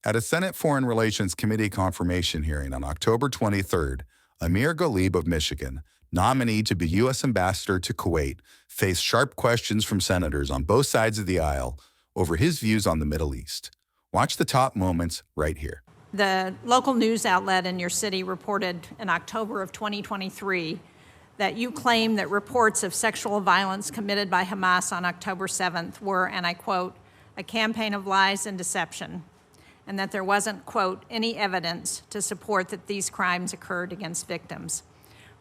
At a Senate Foreign Relations Committee confirmation hearing on October 23rd, Amer Ghalib of Michigan, nominee to be U.S. ambassador to Kuwait, faced sharp questions from senators on both sides of the aisle over his views on the Middle East. Watch the top moments right here. The local news outlet in your city reported in October of 2023 that you claim that reports of sexual violence committed by Hamas on October 7th were, and I quote, a campaign of lies and deception, and that there wasn't, quote, any evidence to support that these crimes occurred against victims.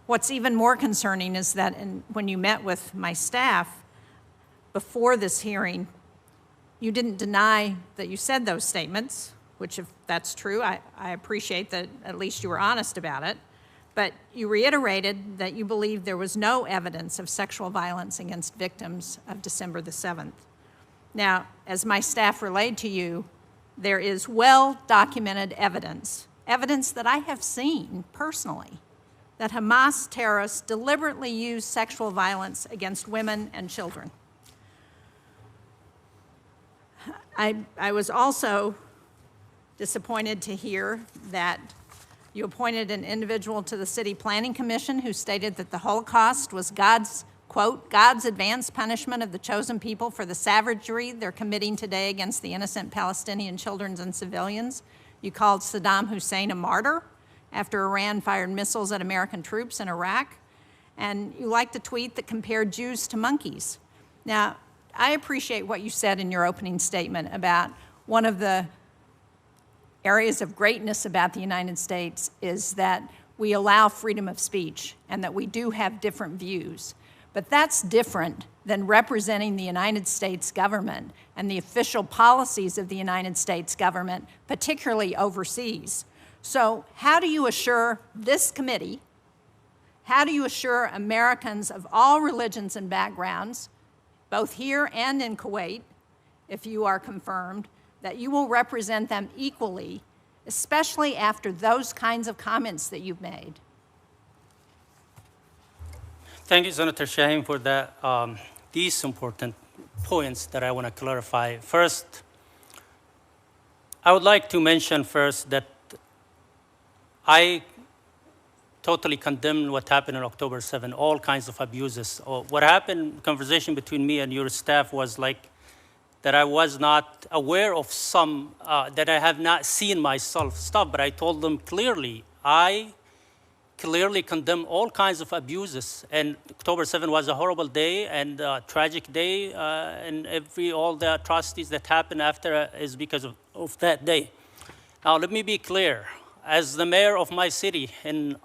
What's even more concerning is that when you met with my staff before this hearing, you didn't deny that you said those statements, which if that's true, I appreciate that at least you were honest about it, but you reiterated that you believed there was no evidence of sexual violence against victims of December the 7th. Now, as my staff relayed to you, there is well-documented evidence that I have seen personally, that Hamas terrorists deliberately used sexual violence against women and children. I was also disappointed to hear that you appointed an individual to the City Planning Commission who stated that the Holocaust was God's, quote, God's advanced punishment of the chosen people for the savagery they're committing today against the innocent Palestinian children and civilians. You called Saddam Hussein a martyr after Iran fired missiles at American troops in Iraq. And you liked a tweet that compared Jews to monkeys. Now, I appreciate what you said in your opening statement about one of the areas of greatness about the United States is that we allow freedom of speech and that we do have different views. But that's different than representing the United States government and the official policies of the United States government, particularly overseas. So how do you assure this committee, how do you assure Americans of all religions and backgrounds, both here and in Kuwait, if you are confirmed, that you will represent them equally, especially after those kinds of comments that you've made? Thank you, Senator Shaheen, for these important points that I want to clarify. First, I would like to mention first that I totally condemn what happened on October 7, all kinds of abuses. What happened, conversation between me and your staff was like that I was not aware of some, that I have not seen myself stuff, but I told them clearly, I clearly condemn all kinds of abuses. And October 7 was a horrible day and a tragic day, and all the atrocities that happened after is because of that day. Now, let me be clear. As the mayor of my city in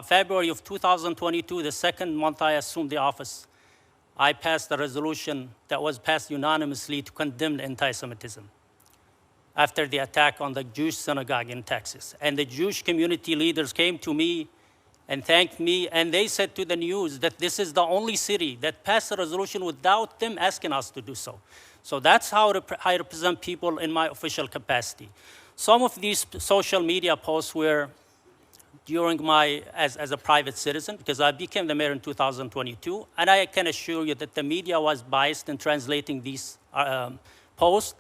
February of 2022, the second month I assumed the office, I passed a resolution that was passed unanimously to condemn anti-Semitism after the attack on the Jewish synagogue in Texas. And the Jewish community leaders came to me and thanked me, and they said to the news that this is the only city that passed a resolution without them asking us to do so. So that's how I represent people in my official capacity. Some of these social media posts were during as a private citizen, because I became the mayor in 2022, and I can assure you that the media was biased in translating these posts.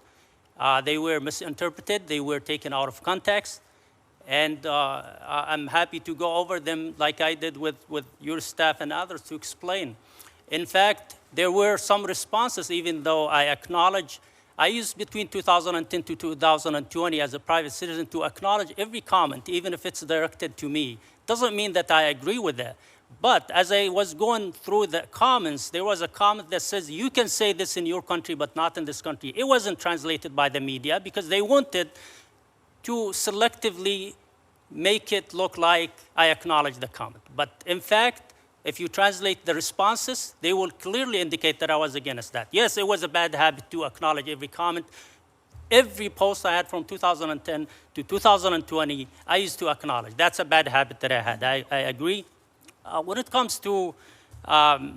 They were misinterpreted, they were taken out of context, and I'm happy to go over them like I did with your staff and others to explain. In fact, there were some responses, even though I acknowledge I used between 2010 to 2020 as a private citizen to acknowledge every comment, even if it's directed to me. Doesn't mean that I agree with that. But as I was going through the comments, there was a comment that says, you can say this in your country, but not in this country. It wasn't translated by the media because they wanted to selectively make it look like I acknowledge the comment. But in fact, if you translate the responses, they will clearly indicate that I was against that. Yes, it was a bad habit to acknowledge every comment. Every post I had from 2010 to 2020, I used to acknowledge. That's a bad habit that I had. I agree. When it comes to Saddam,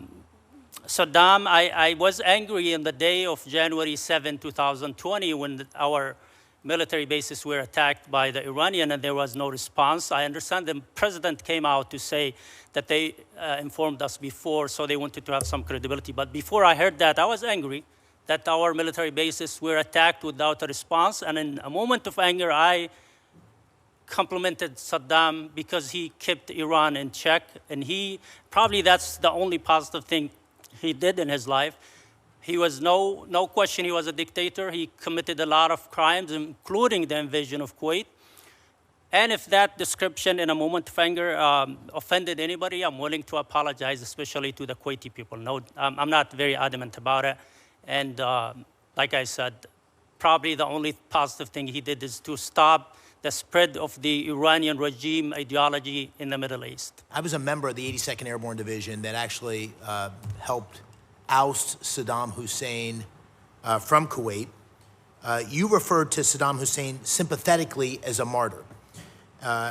I was angry on the day of January 7, 2020, when our military bases were attacked by the Iranian and there was no response. I understand the president came out to say that they informed us before, so they wanted to have some credibility. But before I heard that, I was angry that our military bases were attacked without a response. And in a moment of anger, I complimented Saddam because he kept Iran in check. And probably that's the only positive thing he did in his life. He was no question, he was a dictator. He committed a lot of crimes, including the invasion of Kuwait. And if that description in a moment of anger offended anybody, I'm willing to apologize, especially to the Kuwaiti people. No, I'm not very adamant about it. And like I said, probably the only positive thing he did is to stop the spread of the Iranian regime ideology in the Middle East. I was a member of the 82nd Airborne Division that actually helped oust Saddam Hussein from Kuwait. You referred to Saddam Hussein sympathetically as a martyr,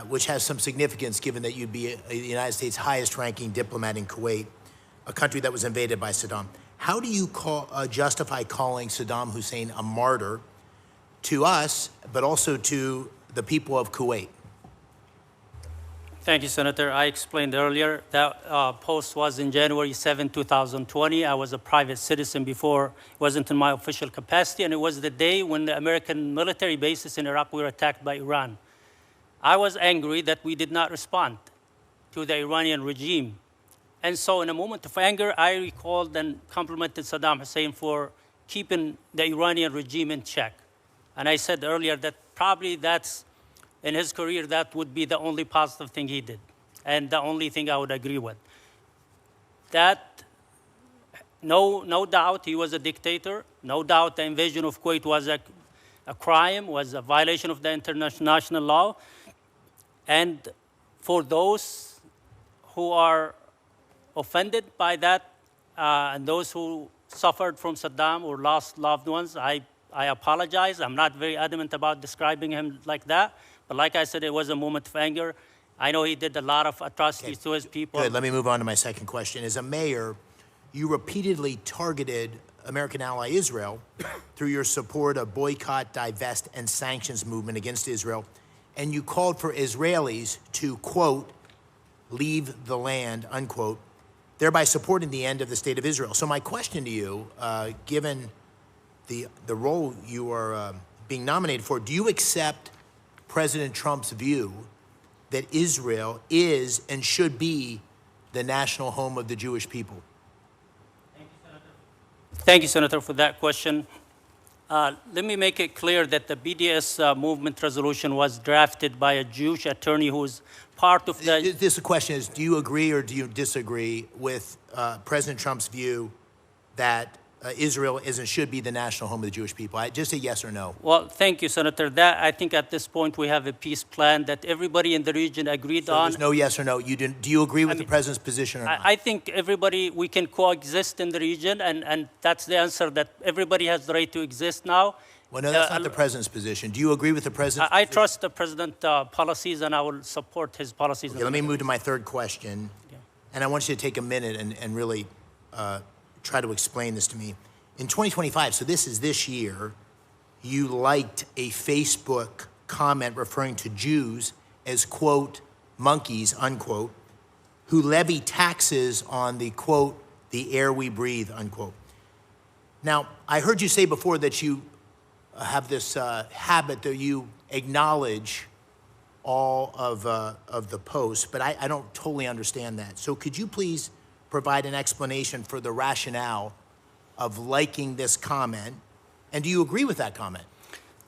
which has some significance given that you'd be the United States' highest-ranking diplomat in Kuwait, a country that was invaded by Saddam. How do you justify calling Saddam Hussein a martyr to us, but also to the people of Kuwait? Thank you, Senator. I explained earlier that post was in January 7, 2020. I was a private citizen before. It wasn't in my official capacity, and it was the day when the American military bases in Iraq were attacked by Iran. I was angry that we did not respond to the Iranian regime. And so in a moment of anger, I recalled and complimented Saddam Hussein for keeping the Iranian regime in check. And I said earlier that probably in his career, that would be the only positive thing he did, and the only thing I would agree with. That, no doubt, he was a dictator. No doubt the invasion of Kuwait was a crime, was a violation of the international law. And for those who are offended by that, and those who suffered from Saddam or lost loved ones, I apologize. I'm not very adamant about describing him like that. But like I said, it was a moment of anger. I know he did a lot of atrocities to his people. Good. Let me move on to my second question. As a mayor, you repeatedly targeted American ally Israel through your support of boycott, divest, and sanctions movement against Israel. And you called for Israelis to, quote, leave the land, unquote, thereby supporting the end of the state of Israel. So my question to you, given the role you are being nominated for, do you accept President Trump's view that Israel is and should be the national home of the Jewish people? Thank you, Senator, for that question. Let me make it clear that the BDS movement resolution was drafted by a Jewish attorney who's part of the... The question is, do you agree or do you disagree with President Trump's view that Israel is and should be the national home of the Jewish people? Just a yes or no. Well, thank you, Senator. I think at this point we have a peace plan that everybody in the region agreed on. There's no yes or no. Do you agree with the president's position or not? I think we can coexist in the region, and that's the answer, that everybody has the right to exist now. Well, no, that's not the president's position. Do you agree with the president's I trust the president's policies, and I will support his policies. Okay, let me move to my third question. Yeah. And I want you to take a minute and really try to explain this to me. In 2025, so this is this year, you liked a Facebook comment referring to Jews as, quote, monkeys, unquote, who levy taxes on the, quote, the air we breathe, unquote. Now, I heard you say before that you have this habit that you acknowledge all of the posts, but I don't totally understand that. So could you please provide an explanation for the rationale of liking this comment, and do you agree with that comment?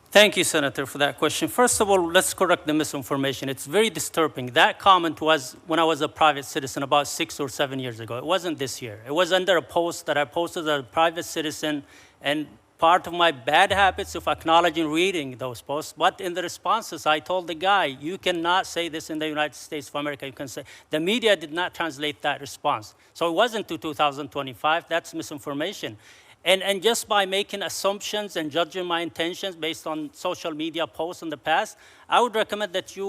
Thank you, Senator, for that question. First of all, let's correct the misinformation. It's very disturbing. That comment was when I was a private citizen about 6 or 7 years ago. It wasn't this year. It was under a post that I posted as a private citizen, and part of my bad habits of acknowledging reading those posts. But in the responses, I told the guy, you cannot say this in the United States of America. You can say, the media did not translate that response. So it wasn't to 2025. That's misinformation. And just by making assumptions and judging my intentions based on social media posts in the past, I would recommend that you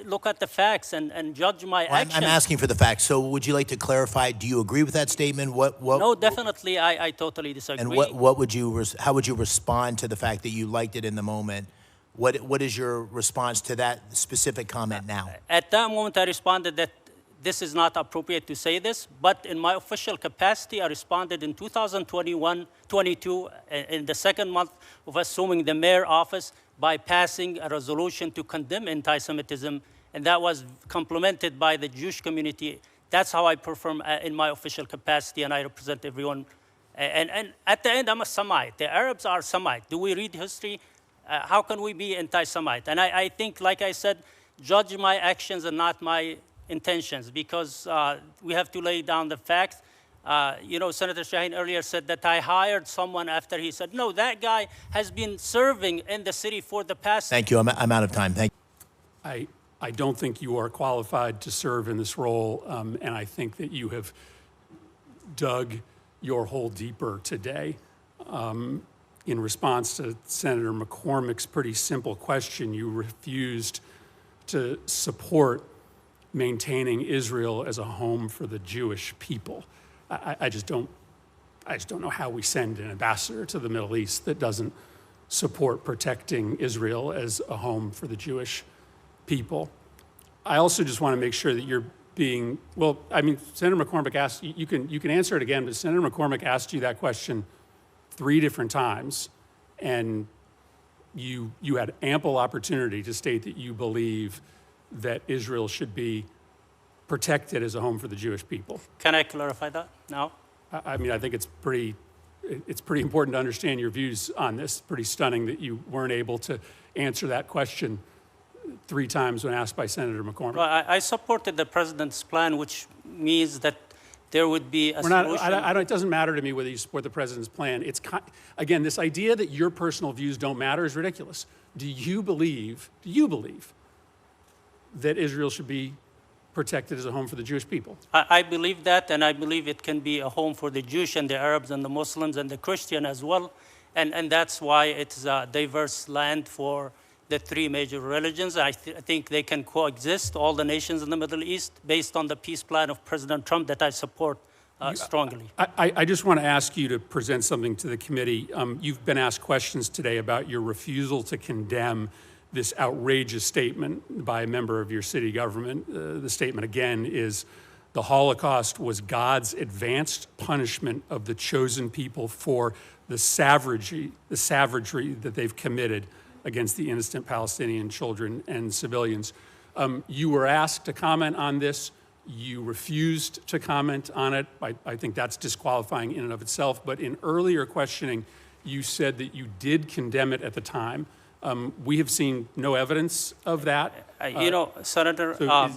look at the facts and judge my actions. I'm asking for the facts. So would you like to clarify, do you agree with that statement? No, definitely, I totally disagree. And how would you respond to the fact that you liked it in the moment? What is your response to that specific comment now? At that moment, I responded that this is not appropriate to say this, but in my official capacity, I responded in 2021-22, in the second month of assuming the mayor office, by passing a resolution to condemn anti-Semitism, and that was complemented by the Jewish community. That's how I perform in my official capacity, and I represent everyone. And at the end, I'm a Semite. The Arabs are Semite. Do we read history? How can we be anti-Semite? And I think, like I said, judge my actions and not my intentions, because we have to lay down the facts. You know, Senator Shaheen earlier said that I hired someone after he said, no, that guy has been serving in the city for the past... Thank you. I'm out of time. Thank you. I don't think you are qualified to serve in this role, and I think that you have dug your hole deeper today. In response to Senator McCormick's pretty simple question, you refused to support maintaining Israel as a home for the Jewish people. I just don't know how we send an ambassador to the Middle East that doesn't support protecting Israel as a home for the Jewish people. I also just want to make sure that you're being, well, I mean, Senator McCormick asked, you can answer it again, but Senator McCormick asked you that question 3 different times, and you had ample opportunity to state that you believe that Israel should be protected as a home for the Jewish people. Can I clarify that now? I mean, I think it's pretty important to understand your views on this. Pretty stunning that you weren't able to answer that question 3 times when asked by Senator McCormick. Well, I supported the president's plan, which means that there would be a solution. It doesn't matter to me whether you support the president's plan. Again, this idea that your personal views don't matter is ridiculous. Do you believe that Israel should be protected as a home for the Jewish people? I believe that, and I believe it can be a home for the Jewish and the Arabs and the Muslims and the Christian as well. And that's why it's a diverse land for the 3 major religions. I think they can coexist, all the nations in the Middle East, based on the peace plan of President Trump that I support strongly. I just want to ask you to present something to the committee. You've been asked questions today about your refusal to condemn this outrageous statement by a member of your city government. The statement, again, is the Holocaust was God's advanced punishment of the chosen people for the savagery that they've committed against the innocent Palestinian children and civilians. You were asked to comment on this. You refused to comment on it. I think that's disqualifying in and of itself. But in earlier questioning, you said that you did condemn it at the time. We have seen no evidence of that. You know, Senator, so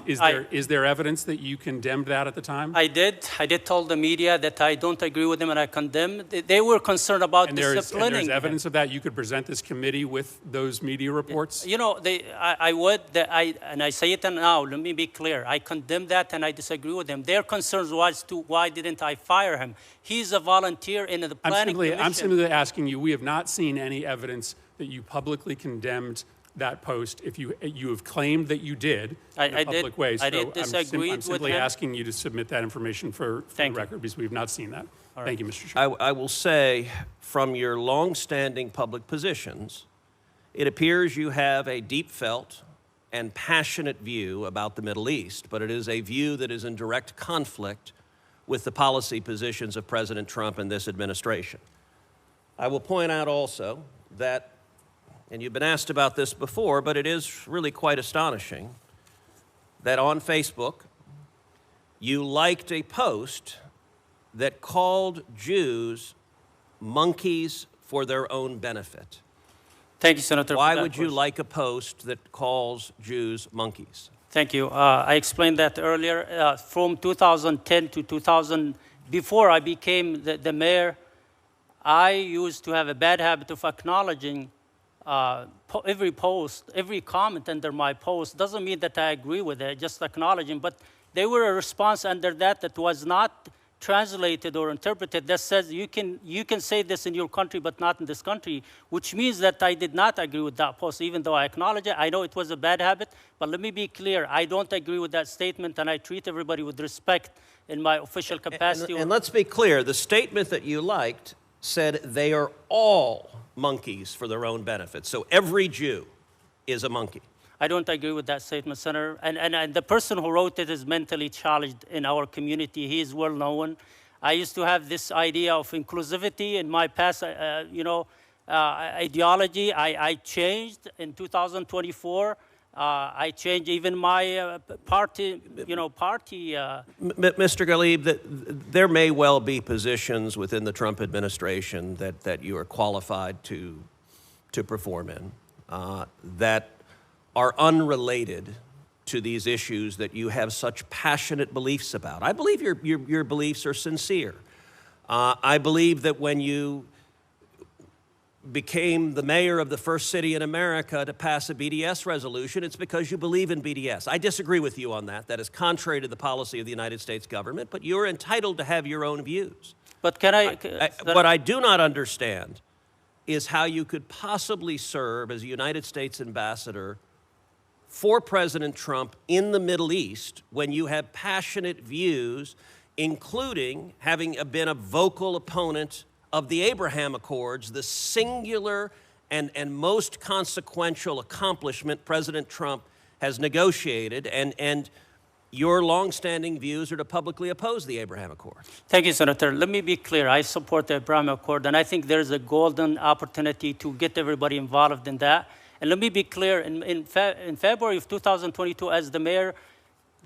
is there evidence that you condemned that at the time? I did tell the media that I don't agree with them and I condemn. They were concerned about disciplining. And there's evidence of that? You could present this committee with those media reports? You know, I would, and I say it now, let me be clear. I condemn that and I disagree with them. Their concerns was to why didn't I fire him? He's a volunteer in the planning commission. I'm simply asking you, we have not seen any evidence that you publicly condemned that post. If you have claimed that you did in a public way, so I did disagree I'm simply with him. asking you to submit that information for the record, because we have not seen that. Thank you, Mr. Chair. I will say, from your long-standing public positions, it appears you have a deep-felt and passionate view about the Middle East, but it is a view that is in direct conflict with the policy positions of President Trump and this administration. I will point out also that, and you've been asked about this before, but it is really quite astonishing, that on Facebook, you liked a post that called Jews monkeys for their own benefit. Thank you, Senator. Why would you like a post that calls Jews monkeys? Thank you. I explained that earlier. From 2010 to 2000, before I became the mayor, I used to have a bad habit of acknowledging every post, every comment under my post. Doesn't mean that I agree with it, just acknowledging. But there were a response under that was not translated or interpreted that says you can say this in your country but not in this country, which means that I did not agree with that post, even though I acknowledge it. I know it was a bad habit, but let me be clear. I don't agree with that statement, and I treat everybody with respect in my official capacity. And let's be clear, the statement that you liked said they are all monkeys for their own benefit. So every Jew is a monkey. I don't agree with that statement, Senator. And the person who wrote it is mentally challenged in our community. He is well known. I used to have this idea of inclusivity in my past, ideology. I changed in 2024. I changed even my party, Mr. Ghalib, there may well be positions within the Trump administration that you are qualified to perform in that are unrelated to these issues that you have such passionate beliefs about. I believe your beliefs are sincere. I believe that when you became the mayor of the first city in America to pass a BDS resolution, it's because you believe in BDS. I disagree with you on that. That is contrary to the policy of the United States government, but you're entitled to have your own views. But What I do not understand is how you could possibly serve as a United States ambassador for President Trump in the Middle East when you have passionate views, including having been a vocal opponent of the Abraham Accords, the singular and most consequential accomplishment President Trump has negotiated, and your longstanding views are to publicly oppose the Abraham Accords. Thank you, Senator. Let me be clear. I support the Abraham Accord, and I think there's a golden opportunity to get everybody involved in that. And let me be clear, in February of 2022, as the mayor,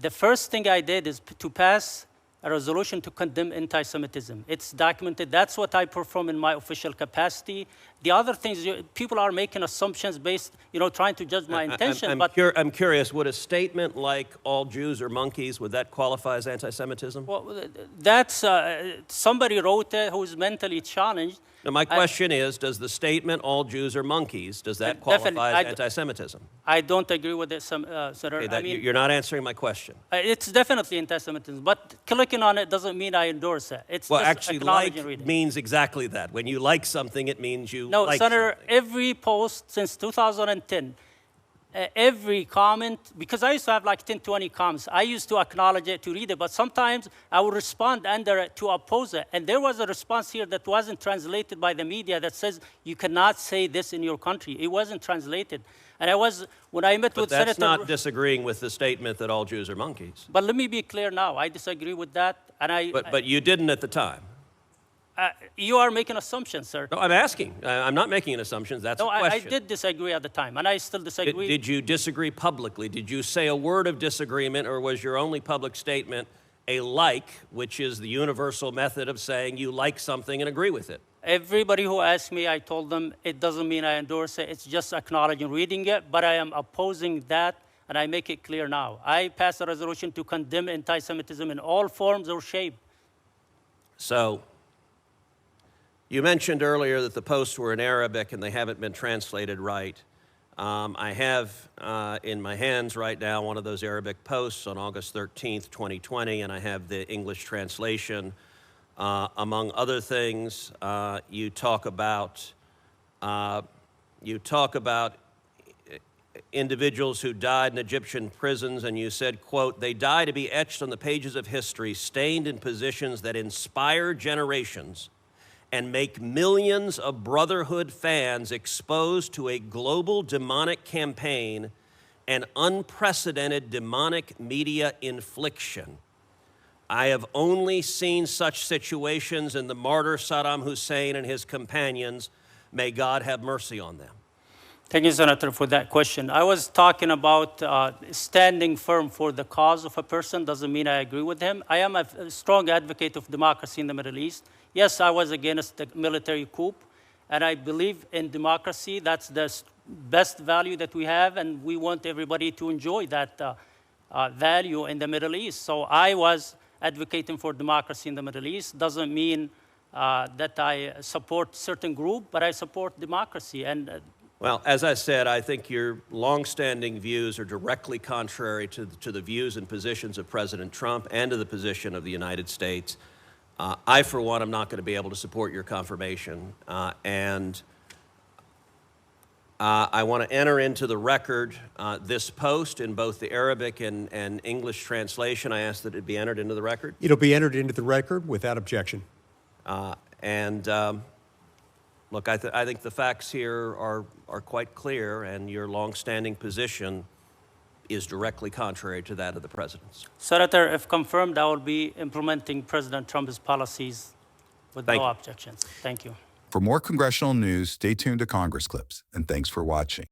the first thing I did is to pass a resolution to condemn anti-Semitism. It's documented. That's what I perform in my official capacity. The other things, people are making assumptions based, trying to judge my intention. I'm curious, would a statement like all Jews are monkeys, would that qualify as anti-Semitism? Well, that's, somebody wrote it who's mentally challenged. Now, my question is, does the statement all Jews are monkeys, does that qualify as anti-Semitism? I don't agree with it, Senator. Okay, you're not answering my question. It's definitely anti-Semitism, but clicking on it doesn't mean I endorse it. It's well, just actually, like means exactly that. When you like something, it means you no, like Senator, something. every post since 2010, every comment, because I used to have like 10, 20 comments, I used to acknowledge it, to read it, but sometimes I would respond under it to oppose it. And there was a response here that wasn't translated by the media that says, you cannot say this in your country. It wasn't translated. And when I met with Senator... But that's not disagreeing with the statement that all Jews are monkeys. But let me be clear now, I disagree with that, and But you didn't at the time. You are making assumptions, sir. No, I'm asking. I'm not making an assumption. That's a question. I did disagree at the time, and I still disagree. Did you disagree publicly? Did you say a word of disagreement, or was your only public statement a like, which is the universal method of saying you like something and agree with it? Everybody who asked me, I told them it doesn't mean I endorse it. It's just acknowledging reading it, but I am opposing that, and I make it clear now. I passed a resolution to condemn anti-Semitism in all forms or shape. So, you mentioned earlier that the posts were in Arabic and they haven't been translated right. I have in my hands right now one of those Arabic posts on August 13th, 2020, and I have the English translation. Among other things, you talk about individuals who died in Egyptian prisons, and you said, quote, they die to be etched on the pages of history, stained in positions that inspire generations and make millions of Brotherhood fans exposed to a global demonic campaign and unprecedented demonic media infliction. I have only seen such situations in the martyr Saddam Hussein and his companions. May God have mercy on them. Thank you, Senator, for that question. I was talking about standing firm for the cause of a person. Doesn't mean I agree with him. I am a strong advocate of democracy in the Middle East. Yes, I was against the military coup, and I believe in democracy. That's the best value that we have, and we want everybody to enjoy that value in the Middle East. So I was advocating for democracy in the Middle East. Doesn't mean that I support certain group, but I support democracy. And well, as I said, I think your longstanding views are directly contrary to the views and positions of President Trump and to the position of the United States. I, for one, am not going to be able to support your confirmation, and I want to enter into the record this post in both the Arabic and English translation. I ask that it be entered into the record. It'll be entered into the record without objection. Look, I think the facts here are quite clear, and your longstanding position is directly contrary to that of the president's. Senator, if confirmed, I will be implementing President Trump's policies with Thank no you. objections. Thank you. For more congressional news, stay tuned to Congress Clips, and thanks for watching.